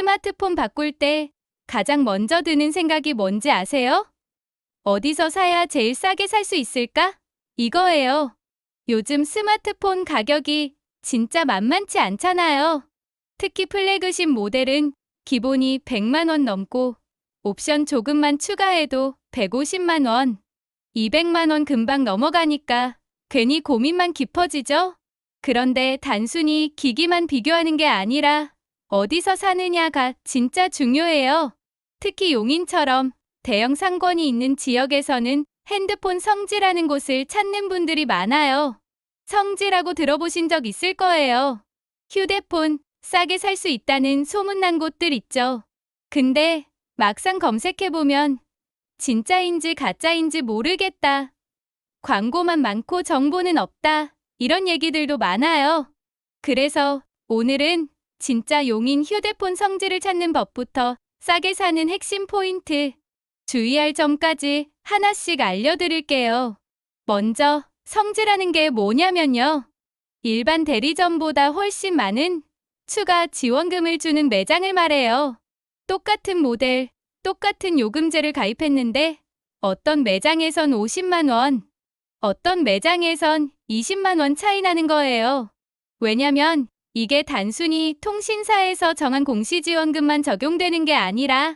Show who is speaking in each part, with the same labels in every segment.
Speaker 1: 스마트폰 바꿀 때 가장 먼저 드는 생각이 뭔지 아세요? 어디서 사야 제일 싸게 살 수 있을까? 이거예요. 요즘 스마트폰 가격이 진짜 만만치 않잖아요. 특히 플래그십 모델은 기본이 100만 원 넘고 옵션 조금만 추가해도 150만 원, 200만 원 금방 넘어가니까 괜히 고민만 깊어지죠? 그런데 단순히 기기만 비교하는 게 아니라 어디서 사느냐가 진짜 중요해요. 특히 용인처럼 대형 상권이 있는 지역에서는 핸드폰 성지라는 곳을 찾는 분들이 많아요. 성지라고 들어보신 적 있을 거예요. 휴대폰 싸게 살 수 있다는 소문난 곳들 있죠. 근데 막상 검색해보면 진짜인지 가짜인지 모르겠다. 광고만 많고 정보는 없다. 이런 얘기들도 많아요. 그래서 오늘은 진짜 용인 휴대폰 성지를 찾는 법부터 싸게 사는 핵심 포인트, 주의할 점까지 하나씩 알려드릴게요. 먼저 성지라는 게 뭐냐면요. 일반 대리점보다 훨씬 많은 추가 지원금을 주는 매장을 말해요. 똑같은 모델, 똑같은 요금제를 가입했는데 어떤 매장에선 50만 원, 어떤 매장에선 20만 원 차이 나는 거예요. 왜냐면 이게 단순히 통신사에서 정한 공시지원금만 적용되는 게 아니라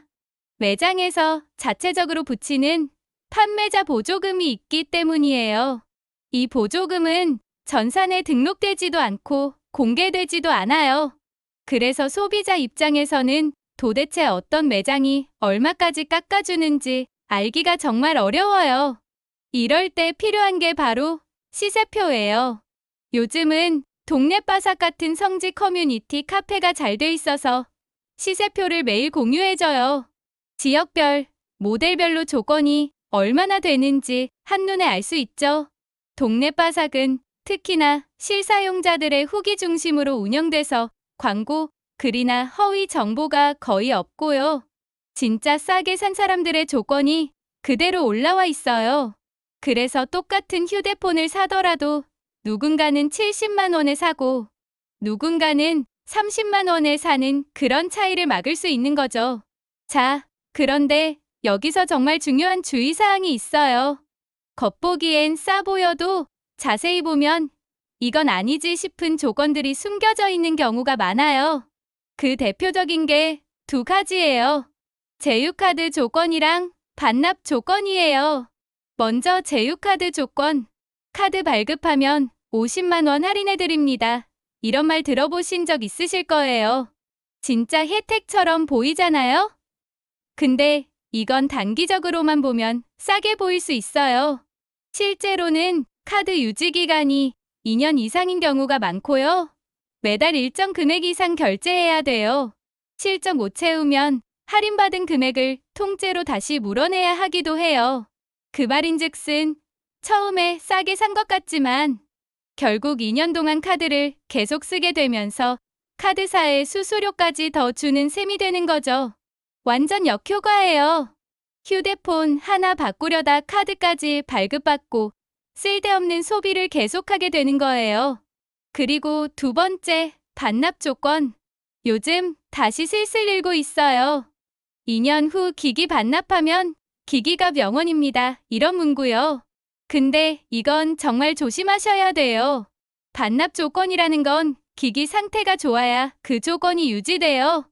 Speaker 1: 매장에서 자체적으로 붙이는 판매자 보조금이 있기 때문이에요. 이 보조금은 전산에 등록되지도 않고 공개되지도 않아요. 그래서 소비자 입장에서는 도대체 어떤 매장이 얼마까지 깎아주는지 알기가 정말 어려워요. 이럴 때 필요한 게 바로 시세표예요. 요즘은 동네바삭 같은 성지 커뮤니티 카페가 잘 돼 있어서 시세표를 매일 공유해줘요. 지역별, 모델별로 조건이 얼마나 되는지 한눈에 알 수 있죠. 동네바삭은 특히나 실사용자들의 후기 중심으로 운영돼서 광고, 글이나 허위 정보가 거의 없고요. 진짜 싸게 산 사람들의 조건이 그대로 올라와 있어요. 그래서 똑같은 휴대폰을 사더라도 누군가는 70만 원에 사고 누군가는 30만 원에 사는 그런 차이를 막을 수 있는 거죠. 자, 그런데 여기서 정말 중요한 주의사항이 있어요. 겉보기엔 싸 보여도 자세히 보면 이건 아니지 싶은 조건들이 숨겨져 있는 경우가 많아요. 그 대표적인 게 두 가지예요. 제휴카드 조건이랑 반납 조건이에요. 먼저 제휴카드 조건. 카드 발급하면 50만 원 할인해드립니다. 이런 말 들어보신 적 있으실 거예요. 진짜 혜택처럼 보이잖아요? 근데 이건 단기적으로만 보면 싸게 보일 수 있어요. 실제로는 카드 유지 기간이 2년 이상인 경우가 많고요. 매달 일정 금액 이상 결제해야 돼요. 실적 못 채우면 할인받은 금액을 통째로 다시 물어내야 하기도 해요. 그 말인즉슨 처음에 싸게 산 것 같지만 결국 2년 동안 카드를 계속 쓰게 되면서 카드사에 수수료까지 더 주는 셈이 되는 거죠. 완전 역효과예요. 휴대폰 하나 바꾸려다 카드까지 발급받고 쓸데없는 소비를 계속하게 되는 거예요. 그리고 두 번째, 반납 조건. 요즘 다시 슬슬 늘고 있어요. 2년 후 기기 반납하면 기기가 명원입니다. 이런 문구요. 근데 이건 정말 조심하셔야 돼요. 반납 조건이라는 건 기기 상태가 좋아야 그 조건이 유지돼요.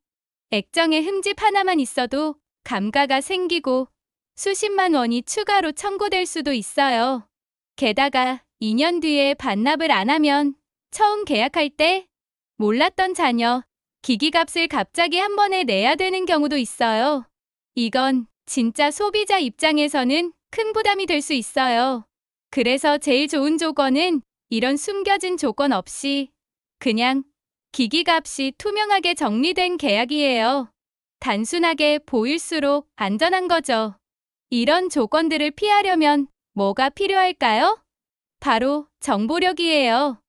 Speaker 1: 액정에 흠집 하나만 있어도 감가가 생기고 수십만 원이 추가로 청구될 수도 있어요. 게다가 2년 뒤에 반납을 안 하면 처음 계약할 때 몰랐던 자녀, 기기값을 갑자기 한 번에 내야 되는 경우도 있어요. 이건 진짜 소비자 입장에서는 큰 부담이 될 수 있어요. 그래서 제일 좋은 조건은 이런 숨겨진 조건 없이 그냥 기기값이 투명하게 정리된 계약이에요. 단순하게 보일수록 안전한 거죠. 이런 조건들을 피하려면 뭐가 필요할까요? 바로 정보력이에요.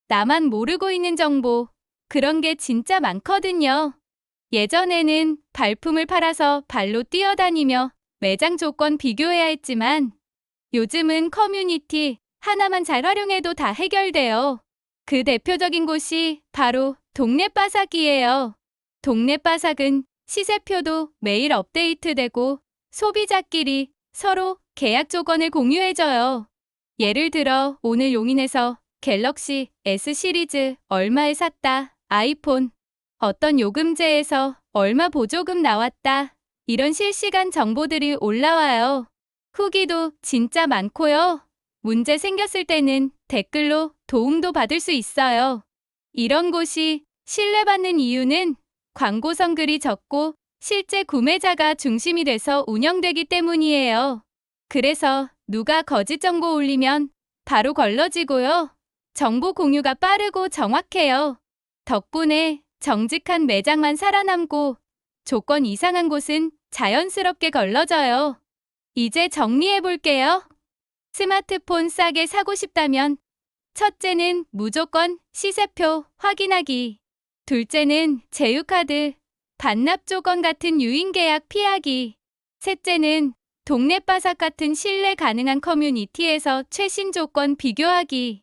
Speaker 1: 나만 모르고 있는 정보, 그런 게 진짜 많거든요. 예전에는 발품을 팔아서 발로 뛰어다니며 매장 조건 비교해야 했지만 요즘은 커뮤니티 하나만 잘 활용해도 다 해결돼요. 그 대표적인 곳이 바로 동네바삭이에요. 동네 바삭은 시세표도 매일 업데이트되고 소비자끼리 서로 계약 조건을 공유해줘요. 예를 들어 오늘 용인에서 갤럭시 S 시리즈 얼마에 샀다. 아이폰 어떤 요금제에서 얼마 보조금 나왔다. 이런 실시간 정보들이 올라와요. 후기도 진짜 많고요. 문제 생겼을 때는 댓글로 도움도 받을 수 있어요. 이런 곳이 신뢰받는 이유는 광고 성글이 적고 실제 구매자가 중심이 돼서 운영되기 때문이에요. 그래서 누가 거짓 정보 올리면 바로 걸러지고요. 정보 공유가 빠르고 정확해요. 덕분에 정직한 매장만 살아남고 조건 이상한 곳은 자연스럽게 걸러져요. 이제 정리해 볼게요. 스마트폰 싸게 사고 싶다면 첫째는 무조건 시세표 확인하기. 둘째는 제휴카드, 반납 조건 같은 유인 계약 피하기. 셋째는 동네 바삭 같은 신뢰 가능한 커뮤니티에서 최신 조건 비교하기.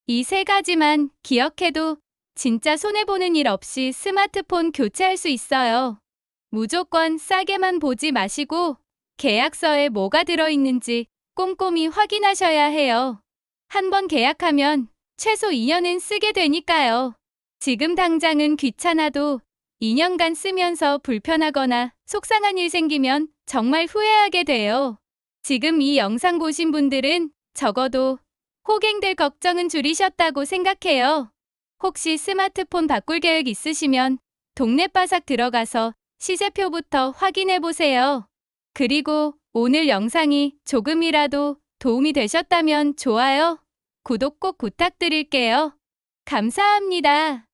Speaker 1: 이 세 가지만 기억해도 진짜 손해보는 일 없이 스마트폰 교체할 수 있어요. 무조건 싸게만 보지 마시고 계약서에 뭐가 들어있는지 꼼꼼히 확인하셔야 해요. 한번 계약하면 최소 2년은 쓰게 되니까요. 지금 당장은 귀찮아도 2년간 쓰면서 불편하거나 속상한 일 생기면 정말 후회하게 돼요. 지금 이 영상 보신 분들은 적어도 호갱될 걱정은 줄이셨다고 생각해요. 혹시 스마트폰 바꿀 계획 있으시면 동네 바삭 들어가서 시세표부터 확인해 보세요. 그리고 오늘 영상이 조금이라도 도움이 되셨다면 좋아요, 구독 꼭 부탁드릴게요. 감사합니다.